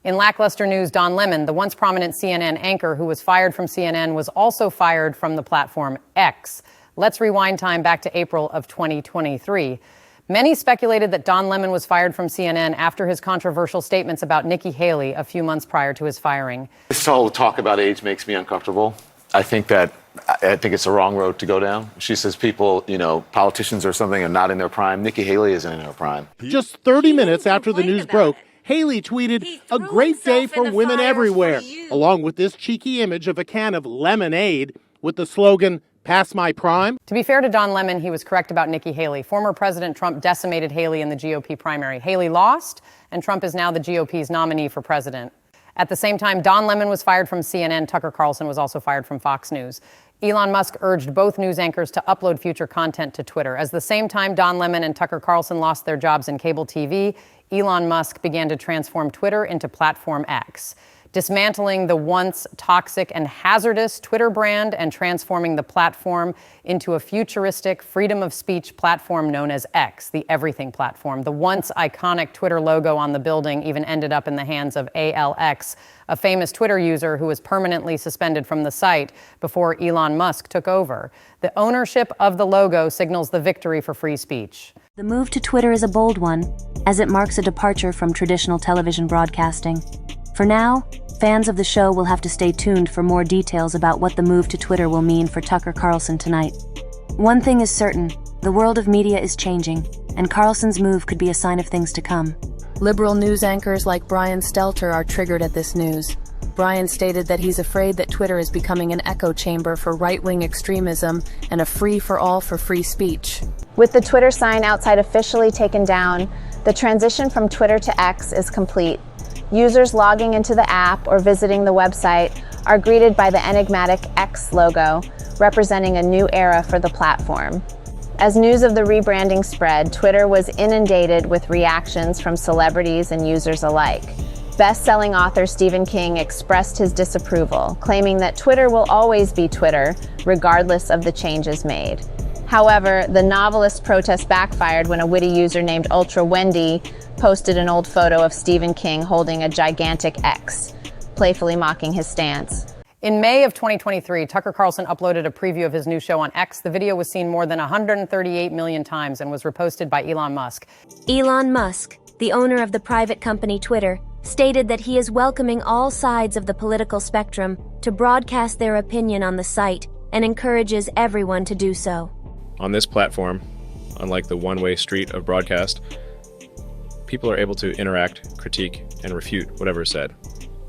In lackluster news, Don Lemon, the once prominent CNN anchor who was fired from CNN, was also fired from the platform X. Let's rewind time back to April of 2023. Many speculated that Don Lemon was fired from CNN after his controversial statements about Nikki Haley a few months prior to his firing. This whole talk about age makes me uncomfortable. I think it's the wrong road to go down. She says people, politicians or something are not in their prime. Nikki Haley isn't in her prime. Just 30 minutes after the news broke, Haley tweeted, "A great day for women everywhere," along with this cheeky image of a can of lemonade with the slogan, "Past my prime." To be fair to Don Lemon, he was correct about Nikki Haley. Former President Trump decimated Haley in the GOP primary. Haley lost, and Trump is now the GOP's nominee for president. At the same time, Don Lemon was fired from CNN. Tucker Carlson was also fired from Fox News. Elon Musk urged both news anchors to upload future content to Twitter. At the same time Don Lemon and Tucker Carlson lost their jobs in cable TV, Elon Musk began to transform Twitter into Platform X, dismantling the once toxic and hazardous Twitter brand and transforming the platform into a futuristic freedom of speech platform known as X, the everything platform. The once iconic Twitter logo on the building even ended up in the hands of ALX, a famous Twitter user who was permanently suspended from the site before Elon Musk took over. The ownership of the logo signals the victory for free speech. The move to Twitter is a bold one, as it marks a departure from traditional television broadcasting. For now, fans of the show will have to stay tuned for more details about what the move to Twitter will mean for Tucker Carlson tonight. One thing is certain, the world of media is changing, and Carlson's move could be a sign of things to come. Liberal news anchors like Brian Stelter are triggered at this news. Brian stated that he's afraid that Twitter is becoming an echo chamber for right-wing extremism and a free-for-all for free speech. With the Twitter sign outside officially taken down, the transition from Twitter to X is complete. Users logging into the app or visiting the website are greeted by the enigmatic X logo, representing a new era for the platform. As news of the rebranding spread, Twitter was inundated with reactions from celebrities and users alike. Best-selling author Stephen King expressed his disapproval, claiming that Twitter will always be Twitter, regardless of the changes made. However, the novelist's protest backfired when a witty user named Ultra Wendy posted an old photo of Stephen King holding a gigantic X, playfully mocking his stance. In May of 2023, Tucker Carlson uploaded a preview of his new show on X. The video was seen more than 138 million times and was reposted by Elon Musk. Elon Musk, the owner of the private company Twitter, stated that he is welcoming all sides of the political spectrum to broadcast their opinion on the site and encourages everyone to do so. On this platform, unlike the one-way street of broadcast, people are able to interact, critique, and refute whatever is said.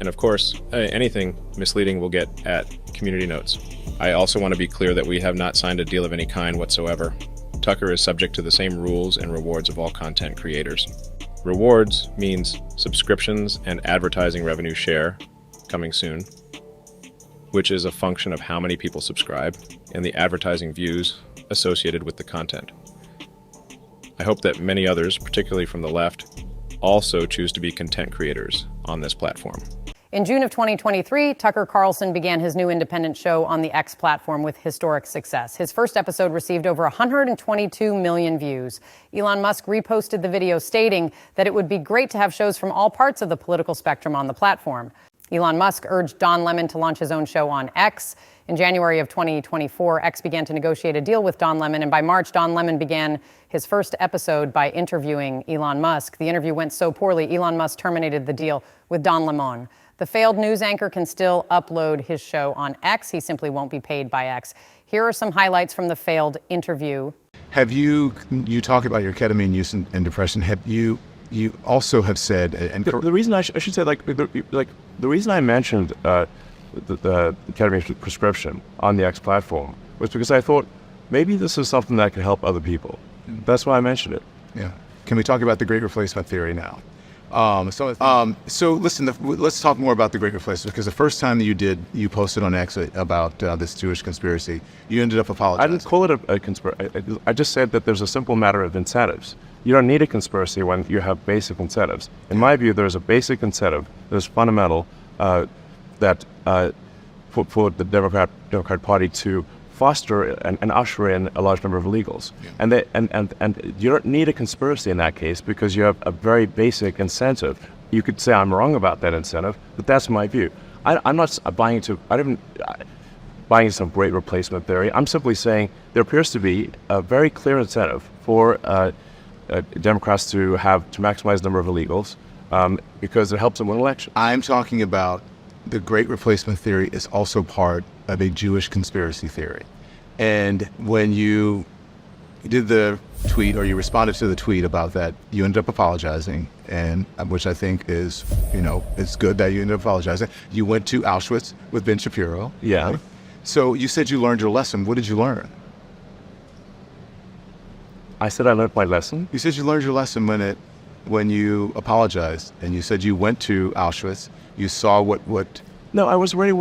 And of course, anything misleading will get at community notes. I also want to be clear that we have not signed a deal of any kind whatsoever. Tucker is subject to the same rules and rewards of all content creators. Rewards means subscriptions and advertising revenue share, coming soon, which is a function of how many people subscribe, and the advertising views associated with the content. I hope that many others, particularly from the left, also choose to be content creators on this platform. In June of 2023, Tucker Carlson began his new independent show on the X platform with historic success. His first episode received over 122 million views. Elon Musk reposted the video stating that it would be great to have shows from all parts of the political spectrum on the platform. Elon Musk urged Don Lemon to launch his own show on X. In January of 2024, X began to negotiate a deal with Don Lemon, and by March, Don Lemon began his first episode by interviewing Elon Musk. The interview went so poorly, Elon Musk terminated the deal with Don Lemon. The failed news anchor can still upload his show on X. He simply won't be paid by X. Here are some highlights from the failed interview. Have you talk about your ketamine use and depression, have you also have said... The reason I should say, the reason I mentioned the ketamine prescription on the X platform was because I thought maybe this is something that could help other people. That's why I mentioned it. Yeah. Can we talk about the Great Replacement theory now? So listen, let's talk more about the Great Replacement, because the first time that you posted on X about this Jewish conspiracy, you ended up apologizing. I didn't call it a conspiracy. I just said that there's a simple matter of incentives. You don't need a conspiracy when you have basic incentives. In my view, there's a basic incentive that is fundamental that for the Democrat Party to foster and usher in a large number of illegals. Yeah. And you don't need a conspiracy in that case, because you have a very basic incentive. you could say I'm wrong about that incentive, but that's my view. I'm not buying into. I didn't buying some great replacement theory. I'm simply saying there appears to be a very clear incentive for Democrats to maximize the number of illegals because it helps them win elections. I'm talking about the great replacement theory is also part of a Jewish conspiracy theory. And when you did the tweet, or you responded to the tweet about that, you ended up apologizing, and which I think is, it's good that you ended up apologizing. You went to Auschwitz with Ben Shapiro. Yeah. Right? So you said you learned your lesson. What did you learn? I said I learned my lesson. You said you learned your lesson when you apologized, and you said you went to Auschwitz. You saw what. No, I was already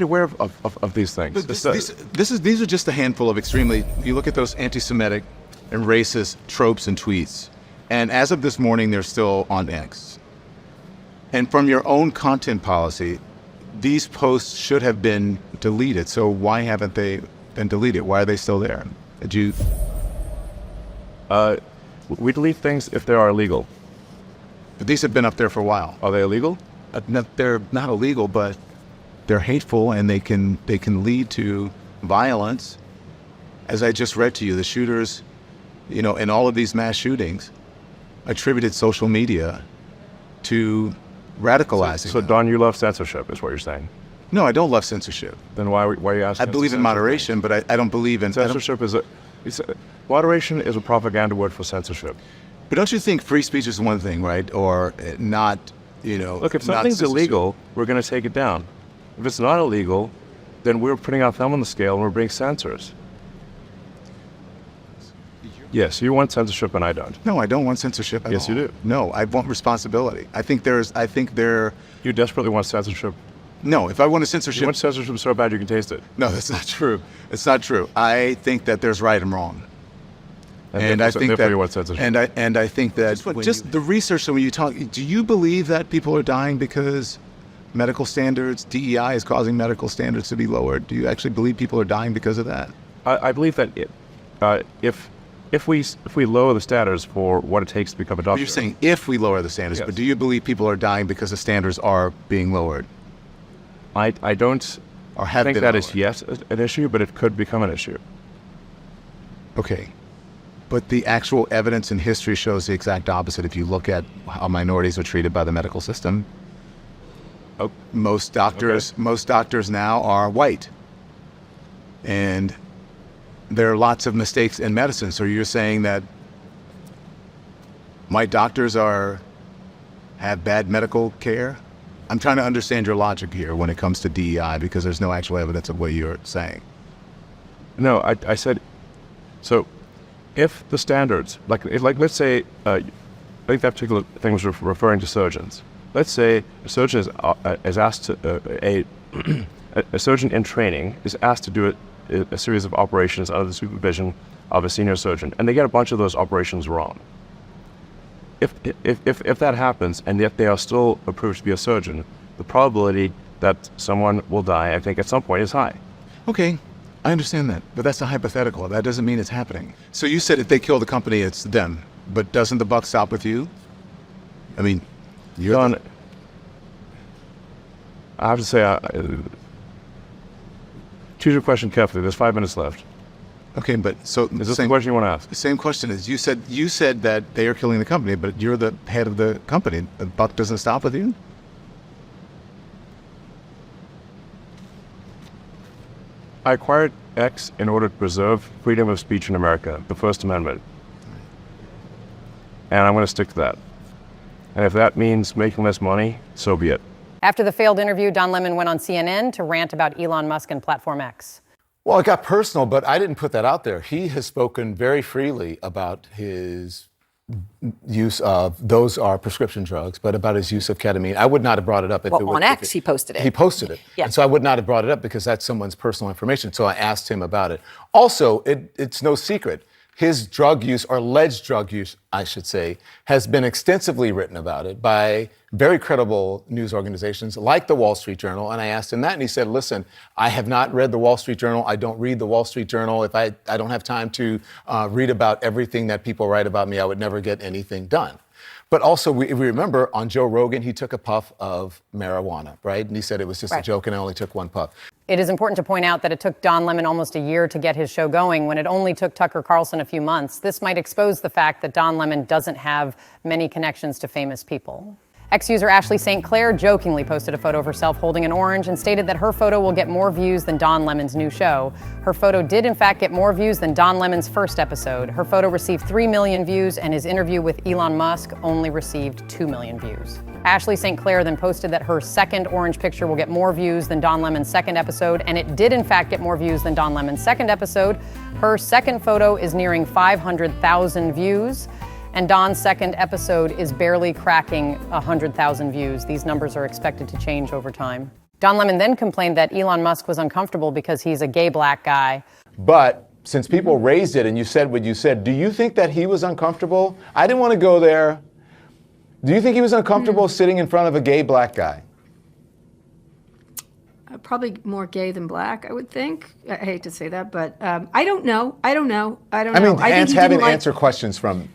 aware of these things. These are just a handful of extremely. You look at those anti-Semitic and racist tropes and tweets, and as of this morning, they're still on X. And from your own content policy, these posts should have been deleted. So why haven't they been deleted? Why are they still there? Did you? We delete things if they are illegal. But these have been up there for a while. Are they illegal? They're not illegal, but they're hateful, and they can lead to violence. As I just read to you, the shooters, in all of these mass shootings, attributed social media to radicalizing. So Don, you love censorship, is what you're saying? No, I don't love censorship. Then why are you asking? I believe in moderation, but I don't believe in censorship. Moderation is a propaganda word for censorship. But don't you think free speech is one thing, right? Or not. Look, if something's illegal, we're going to take it down. If it's not illegal, then we're putting our thumb on the scale and we're being censors. Yes, you want censorship and I don't. No, I don't want censorship at all. Yes, you do. No, I want responsibility. I think there. You desperately want censorship. No, if I want a censorship. You want censorship so bad you can taste it. No, that's not true. It's not true. I think that there's right and wrong. And I think that, you want censorship. And I think that the research. So when you talk, do you believe that people are dying because medical standards, DEI is causing medical standards to be lowered? Do you actually believe people are dying because of that? I believe that if we lower the standards for what it takes to become a doctor. You're saying if we lower the standards, yes. But do you believe people are dying because the standards are being lowered? I don't think that is yet an issue, but it could become an issue. Okay. But the actual evidence in history shows the exact opposite. If you look at how minorities are treated by the medical system, most doctors now are white. And there are lots of mistakes in medicine. So you're saying that white doctors have bad medical care? I'm trying to understand your logic here when it comes to DEI, because there's no actual evidence of what you're saying. No, I said, so if the standards, like let's say, I think that particular thing was referring to surgeons. Let's say a surgeon is asked to, a surgeon in training is asked to do a series of operations under the supervision of a senior surgeon, and they get a bunch of those operations wrong. If that happens, and yet they are still approved to be a surgeon, the probability that someone will die, I think, at some point is high. Okay, I understand that, but that's a hypothetical. That doesn't mean it's happening. So you said if they kill the company, it's them, but doesn't the buck stop with you? I mean, you're Don, I have to say, choose your question carefully. There's 5 minutes left. Okay, but so is this the question you want to ask? The same question is you said that they are killing the company, but you're the head of the company. The buck doesn't stop with you? I acquired X in order to preserve freedom of speech in America, the First Amendment. And I'm going to stick to that. And if that means making less money, so be it. After the failed interview, Don Lemon went on CNN to rant about Elon Musk and Platform X. Well, it got personal, but I didn't put that out there. He has spoken very freely about his use of, those are prescription drugs, but about his use of ketamine. I would not have brought it up. On X, he posted it. He posted it. Yeah. And so I would not have brought it up because that's someone's personal information. So I asked him about it. Also, it's no secret. His drug use, or alleged drug use, I should say, has been extensively written about it by very credible news organizations like the Wall Street Journal. And I asked him that, and he said, listen, I have not read the Wall Street Journal. I don't read the Wall Street Journal. If I don't have time to read about everything that people write about me, I would never get anything done. But also, if we remember, on Joe Rogan, he took a puff of marijuana, right? And he said it was just a joke and I only took one puff. It is important to point out that it took Don Lemon almost a year to get his show going when it only took Tucker Carlson a few months. This might expose the fact that Don Lemon doesn't have many connections to famous people. Ex-user Ashley St. Clair jokingly posted a photo of herself holding an orange and stated that her photo will get more views than Don Lemon's new show. Her photo did in fact get more views than Don Lemon's first episode. Her photo received 3 million views and his interview with Elon Musk only received 2 million views. Ashley St. Clair then posted that her second orange picture will get more views than Don Lemon's second episode, and it did in fact get more views than Don Lemon's second episode. Her second photo is nearing 500,000 views. And Don's second episode is barely cracking 100,000 views. These numbers are expected to change over time. Don Lemon then complained that Elon Musk was uncomfortable because he's a gay black guy. But since people raised it and you said what you said, do you think that he was uncomfortable? I didn't want to go there. Do you think he was uncomfortable sitting in front of a gay black guy? Probably more gay than black, I would think. I hate to say that, but I don't know. I don't know. I mean, having to answer questions from...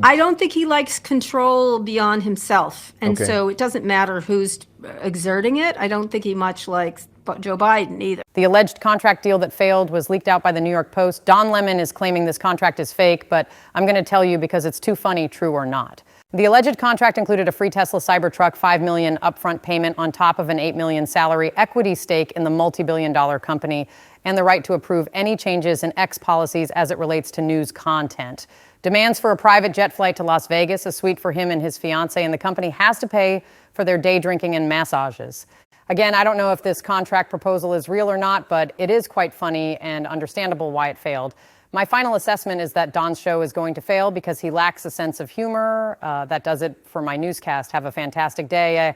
I don't think he likes control beyond himself. And Okay. so it doesn't matter who's exerting it. I don't think he much likes Joe Biden either. The alleged contract deal that failed was leaked out by the New York Post. Don Lemon is claiming this contract is fake, but I'm going to tell you because it's too funny, true or not. The alleged contract included a free Tesla Cybertruck, $5 million upfront payment on top of an $8 million salary, equity stake in the multi-billion-dollar company, and the right to approve any changes in X policies as it relates to news content. Demands for a private jet flight to Las Vegas, a suite for him and his fiancée, and the company has to pay for their day drinking and massages. Again, I don't know if this contract proposal is real or not, but it is quite funny and understandable why it failed. My final assessment is that Don's show is going to fail because he lacks a sense of humor. That does it for my newscast. Have a fantastic day.